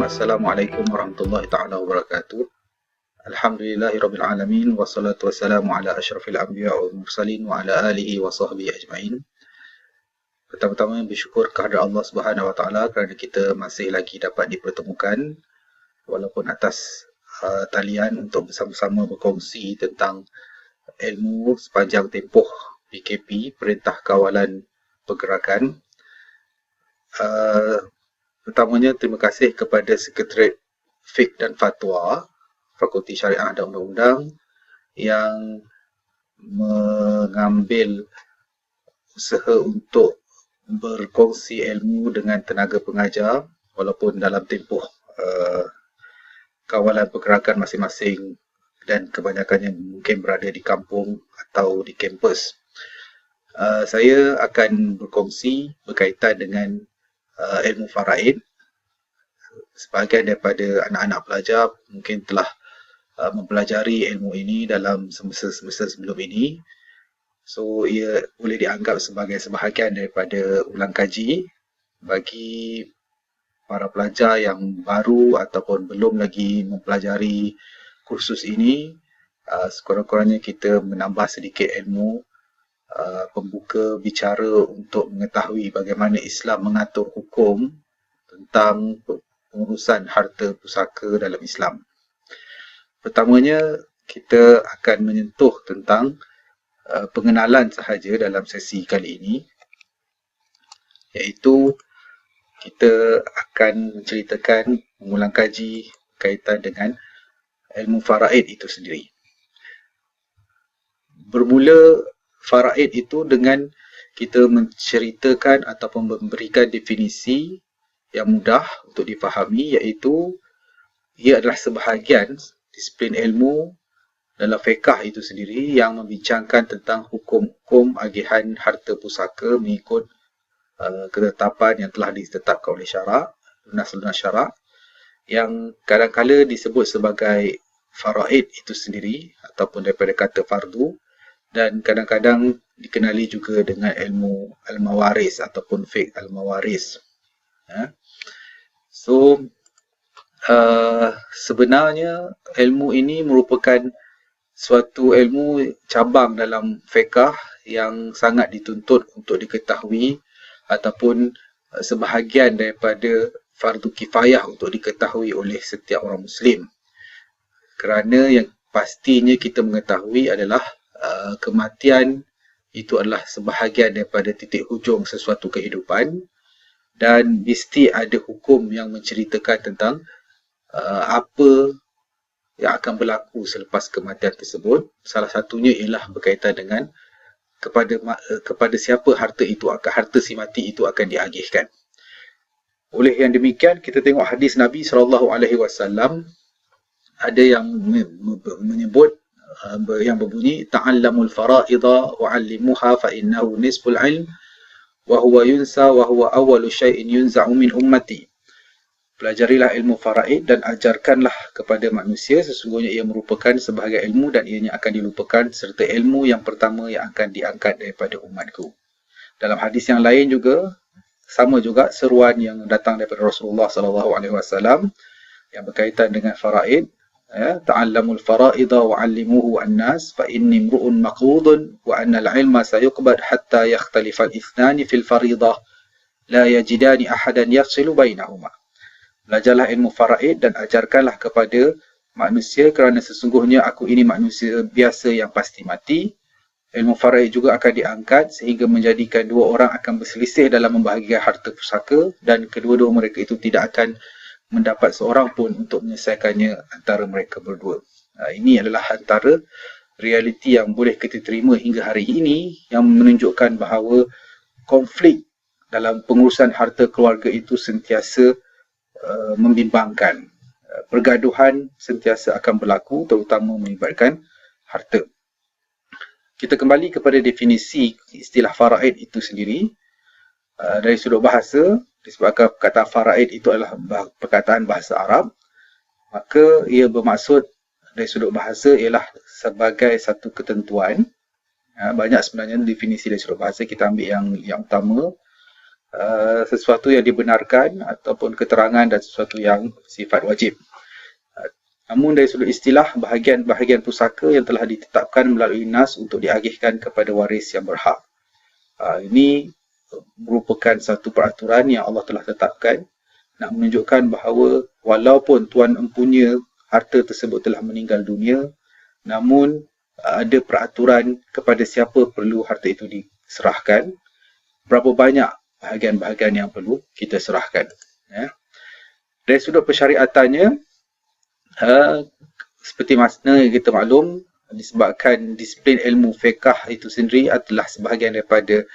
Assalamualaikum warahmatullahi taala wabarakatuh. Alhamdulillahirabbil alamin wassalatu wassalamu ala asyrafil anbiya wal mursalin wa ala alihi wa sahbihi ajmain. Pertama-tama bersyukur kehadrat Allah Subhanahu wa taala kerana kita masih lagi dapat dipertemukan walaupun atas talian untuk bersama-sama berkongsi tentang ilmu sepanjang tempoh PKP, Perintah Kawalan Pergerakan. Pertamanya, terima kasih kepada Sekretariat Fiqh dan Fatwa Fakulti Syariah dan Undang-Undang yang mengambil usaha untuk berkongsi ilmu dengan tenaga pengajar walaupun dalam tempoh kawalan pergerakan masing-masing dan kebanyakannya mungkin berada di kampung atau di kampus. Saya akan berkongsi berkaitan dengan ilmu faraid. Sebahagian daripada anak-anak pelajar mungkin telah mempelajari ilmu ini dalam semester-semester sebelum ini. So, ia boleh dianggap sebagai sebahagian daripada ulang kaji bagi para pelajar yang baru ataupun belum lagi mempelajari kursus ini. Sekurang-kurangnya kita menambah sedikit ilmu pembuka bicara untuk mengetahui bagaimana Islam mengatur hukum tentang pengurusan harta pusaka dalam Islam. Pertamanya, kita akan menyentuh tentang pengenalan sahaja dalam sesi kali ini, iaitu kita akan menceritakan mengulang kaji kaitan dengan ilmu faraid itu sendiri. Bermula faraid itu dengan kita menceritakan ataupun memberikan definisi yang mudah untuk difahami, iaitu ia adalah sebahagian disiplin ilmu dalam fiqh itu sendiri yang membincangkan tentang hukum-hukum agihan harta pusaka mengikut ketetapan yang telah ditetapkan oleh syarak, lunas-lunas syarak, yang kadang-kala disebut sebagai faraid itu sendiri ataupun daripada kata fardu, dan kadang-kadang dikenali juga dengan ilmu al-mawaris ataupun fiqh al-mawaris. So, sebenarnya ilmu ini merupakan suatu ilmu cabang dalam fiqh yang sangat dituntut untuk diketahui ataupun sebahagian daripada fardu kifayah untuk diketahui oleh setiap orang Muslim. Kerana yang pastinya kita mengetahui adalah kematian itu adalah sebahagian daripada titik hujung sesuatu kehidupan, dan mesti ada hukum yang menceritakan tentang apa yang akan berlaku selepas kematian tersebut. Salah satunya ialah berkaitan dengan kepada siapa harta si mati itu akan diagihkan. Oleh yang demikian, kita tengok hadis Nabi SAW ada yang menyebut yang berbunyi ta'allamul fara'idha wa'allimuha fa innahu nisful ilm wa huwa yunsa wa huwa awwalu syai'in yunza'u min ummati. Pelajarilah ilmu faraid dan ajarkanlah kepada manusia, sesungguhnya ia merupakan sebahagian ilmu dan ianya akan dilupakan, serta ilmu yang pertama yang akan diangkat daripada umatku. Dalam hadis yang lain juga sama juga seruan yang datang daripada Rasulullah SAW yang berkaitan dengan faraid. Ta'allamul fara'idha wa'allimuhu an-nas fa inni imru'un maqudun wa anna al-ilma sayuqbad hatta yakhtalifa al-ithnani fil faridah la yajidani ahadan yafsilu bainahuma. Belajarlah ilmu faraid dan ajarkanlah kepada manusia kerana sesungguhnya aku ini manusia biasa yang pasti mati. Ilmu faraid juga akan diangkat sehingga menjadikan dua orang akan berselisih dalam membahagikan harta pusaka, dan kedua-dua mereka itu tidak akan mendapat seorang pun untuk menyelesaikannya antara mereka berdua. Ini adalah antara realiti yang boleh kita terima hingga hari ini, yang menunjukkan bahawa konflik dalam pengurusan harta keluarga itu sentiasa membimbangkan. Pergaduhan sentiasa akan berlaku, terutama melibatkan harta. Kita kembali kepada definisi istilah faraid itu sendiri. Dari sudut bahasa, disebabkan perkataan faraid itu adalah perkataan bahasa Arab, maka ia bermaksud dari sudut bahasa ialah sebagai satu ketentuan. Banyak sebenarnya definisi dari sudut bahasa, kita ambil yang utama, sesuatu yang dibenarkan ataupun keterangan dan sesuatu yang sifat wajib. Namun dari sudut istilah, bahagian-bahagian pusaka yang telah ditetapkan melalui nas untuk diagihkan kepada waris yang berhak. Ini merupakan satu peraturan yang Allah telah tetapkan nak menunjukkan bahawa walaupun tuan empunya harta tersebut telah meninggal dunia, namun ada peraturan kepada siapa perlu harta itu diserahkan, berapa banyak bahagian-bahagian yang perlu kita serahkan. Dari sudut persyariatannya, seperti mana kita maklum, disebabkan disiplin ilmu fiqh itu sendiri adalah sebahagian daripada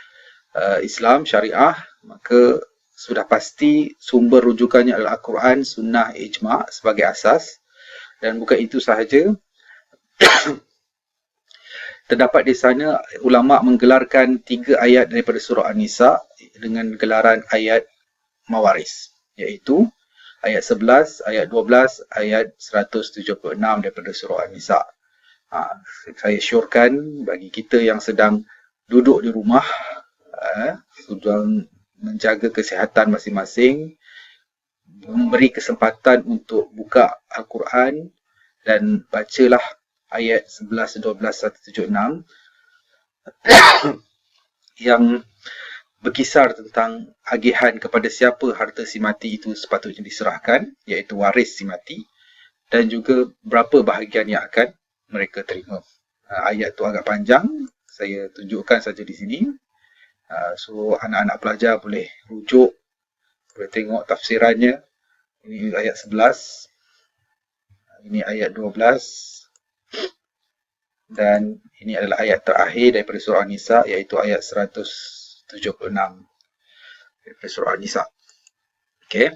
Islam, syariah, maka sudah pasti sumber rujukannya adalah Al-Quran, Sunnah, Ijma' sebagai asas. Dan bukan itu sahaja, terdapat di sana ulama' menggelarkan 3 ayat daripada surah An-Nisa dengan gelaran ayat mawaris, iaitu ayat 11, ayat 12, ayat 176 daripada surah An-Nisa. Saya syorkan bagi kita yang sedang duduk di rumah, sedang menjaga kesihatan masing-masing, memberi kesempatan untuk buka Al-Quran dan bacalah ayat 11, 12, 176 yang berkisar tentang agihan kepada siapa harta si mati itu sepatutnya diserahkan, iaitu waris si mati, dan juga berapa bahagian yang akan mereka terima. Ayat tu agak panjang, saya tunjukkan saja di sini. So anak-anak pelajar boleh rujuk, boleh tengok tafsirannya. Ini ayat 11, ini ayat 12, dan ini adalah ayat terakhir daripada surah An-Nisa, iaitu ayat 176 daripada surah An-Nisa. Okay.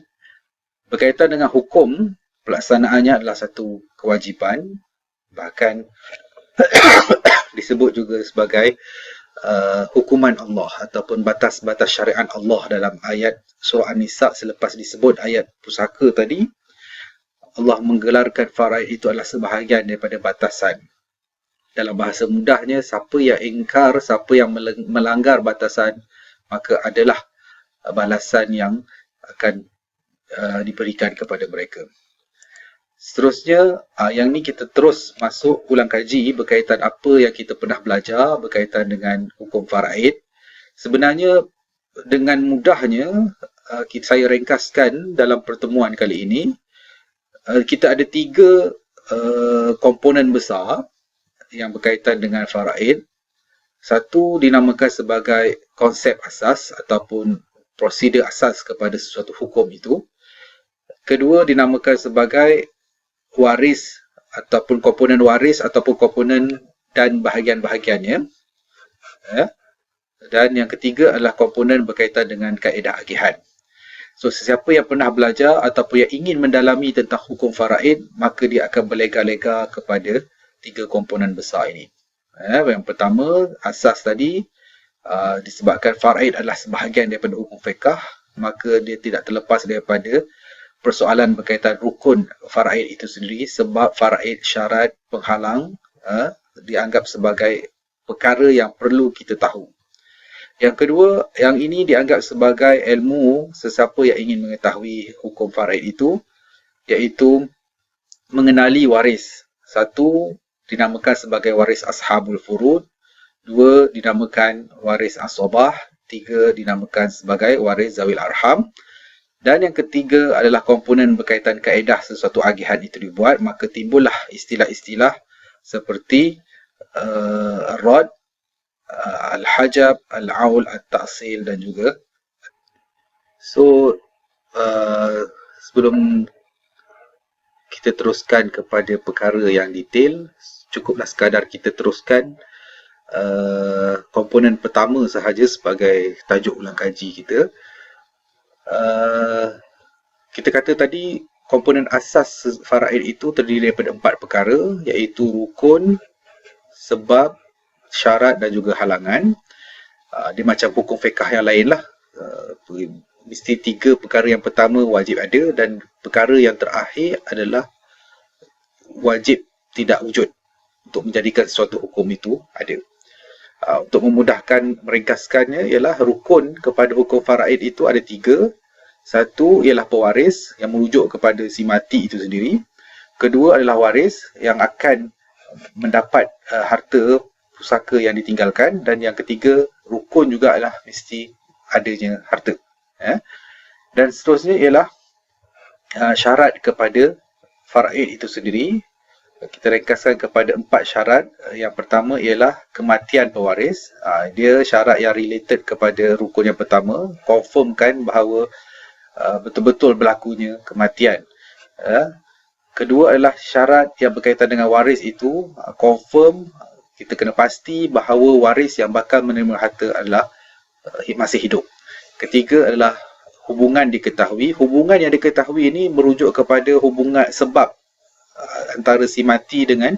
Berkaitan dengan hukum, pelaksanaannya adalah satu kewajipan, bahkan disebut juga sebagai hukuman Allah ataupun batas-batas syariat Allah dalam ayat surah An-Nisa. Selepas disebut ayat pusaka tadi, Allah menggelarkan faraid itu adalah sebahagian daripada batasan. Dalam bahasa mudahnya, siapa yang ingkar, siapa yang melanggar batasan, maka adalah balasan yang akan diberikan kepada mereka. Seterusnya, yang ni kita terus masuk ulang kaji berkaitan apa yang kita pernah belajar berkaitan dengan hukum faraid. Sebenarnya dengan mudahnya, saya ringkaskan dalam pertemuan kali ini, kita ada 3 komponen besar yang berkaitan dengan faraid. Satu dinamakan sebagai konsep asas ataupun prosedur asas kepada sesuatu hukum itu. Kedua dinamakan sebagai waris ataupun komponen waris ataupun komponen dan bahagian-bahagiannya. Dan yang ketiga adalah komponen berkaitan dengan kaedah agihan. So, sesiapa yang pernah belajar ataupun yang ingin mendalami tentang hukum faraid, maka dia akan berlega-lega kepada 3 komponen besar ini. Yang pertama, asas tadi, disebabkan faraid adalah sebahagian daripada hukum fiqh, maka dia tidak terlepas daripada persoalan berkaitan rukun faraid itu sendiri, sebab faraid syarat penghalang dianggap sebagai perkara yang perlu kita tahu. Yang kedua, yang ini dianggap sebagai ilmu sesiapa yang ingin mengetahui hukum faraid itu, iaitu mengenali waris. Satu, dinamakan sebagai waris ashabul furud. 2, dinamakan waris asobah. 3, dinamakan sebagai waris zawil arham. Dan yang ketiga adalah komponen berkaitan kaedah sesuatu agihan itu dibuat, maka timbullah istilah-istilah seperti rod, al-hajab, al-aul, al-ta'sil dan juga. So, sebelum kita teruskan kepada perkara yang detail, cukuplah sekadar kita teruskan komponen pertama sahaja sebagai tajuk ulang kaji kita. Kita kata tadi komponen asas faraid itu terdiri daripada 4 perkara, iaitu rukun, sebab, syarat dan juga halangan. Dia macam hukum fiqh yang lain lah. Mesti 3 perkara yang pertama wajib ada dan perkara yang terakhir adalah wajib tidak wujud untuk menjadikan suatu hukum itu ada. Untuk memudahkan meringkaskannya ialah rukun kepada hukum faraid itu ada 3. Satu ialah pewaris yang merujuk kepada si mati itu sendiri. Kedua adalah waris yang akan mendapat harta pusaka yang ditinggalkan. Dan yang ketiga, rukun juga adalah mesti adanya harta. Dan seterusnya ialah syarat kepada faraid itu sendiri. Kita ringkaskan kepada 4 syarat. Yang pertama ialah kematian pewaris. Dia syarat yang related kepada rukun yang pertama. Confirmkan bahawa betul-betul berlakunya kematian. Kedua adalah syarat yang berkaitan dengan waris itu. Confirm, kita kena pasti bahawa waris yang bakal menerima harta adalah masih hidup. Ketiga adalah hubungan diketahui. Hubungan yang diketahui ini merujuk kepada hubungan sebab antara si mati dengan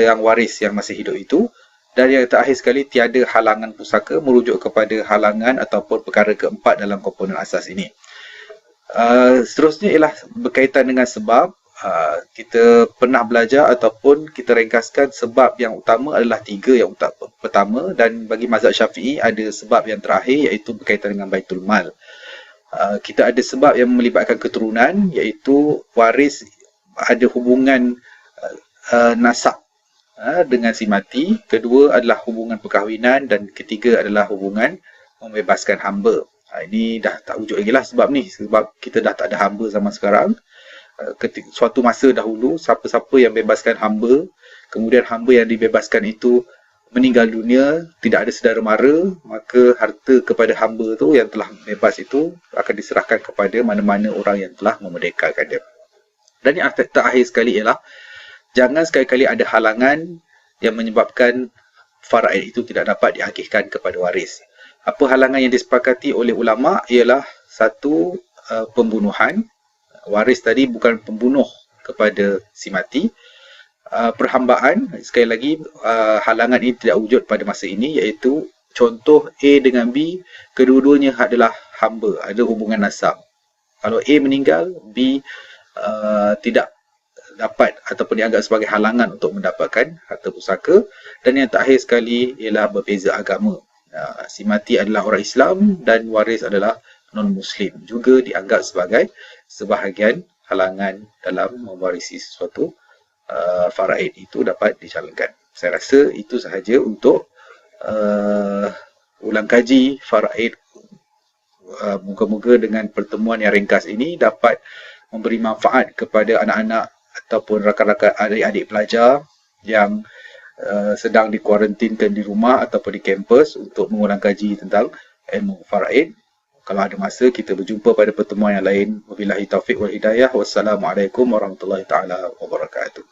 yang waris yang masih hidup itu. Dan yang terakhir sekali, tiada halangan pusaka, merujuk kepada halangan ataupun perkara keempat dalam komponen asas ini. Seterusnya ialah berkaitan dengan sebab. Kita pernah belajar ataupun kita ringkaskan sebab yang utama adalah 3 yang pertama, dan bagi mazhab Syafi'i ada sebab yang terakhir iaitu berkaitan dengan Baitul Mal. Kita ada sebab yang melibatkan keturunan, iaitu waris ada hubungan nasab dengan si mati. Kedua adalah hubungan perkahwinan, dan ketiga adalah hubungan membebaskan hamba. Ini dah tak wujud lagi lah sebab ni, sebab kita dah tak ada hamba zaman sekarang. Suatu masa dahulu, siapa-siapa yang bebaskan hamba, kemudian hamba yang dibebaskan itu meninggal dunia, tidak ada saudara mara, maka harta kepada hamba tu yang telah bebas itu akan diserahkan kepada mana-mana orang yang telah memerdekakan dia. Dan yang terakhir sekali ialah jangan sekali-kali ada halangan yang menyebabkan faraid itu tidak dapat diagihkan kepada waris. Apa halangan yang disepakati oleh ulama ialah satu, pembunuhan. Waris tadi bukan pembunuh kepada si mati. Perhambaan, sekali lagi halangan ini tidak wujud pada masa ini, iaitu contoh A dengan B, kedua-duanya adalah hamba, ada hubungan nasab. Kalau A meninggal, B tidak dapat ataupun dianggap sebagai halangan untuk mendapatkan harta pusaka. Dan yang terakhir sekali ialah berbeza agama. Si mati adalah orang Islam dan waris adalah non-Muslim, juga dianggap sebagai sebahagian halangan dalam mewarisi sesuatu faraid itu dapat dicalonkan. Saya rasa itu sahaja untuk ulang kaji faraid. Moga-moga dengan pertemuan yang ringkas ini dapat memberi manfaat kepada anak-anak ataupun rakan-rakan adik-adik pelajar yang sedang dikuarantinkan di rumah ataupun di kampus untuk mengulang kaji tentang ilmu faraid. Kalau ada masa, kita berjumpa pada pertemuan yang lain. Wabillahi taufiq wal hidayah. Wassalamualaikum warahmatullahi taala wabarakatuh.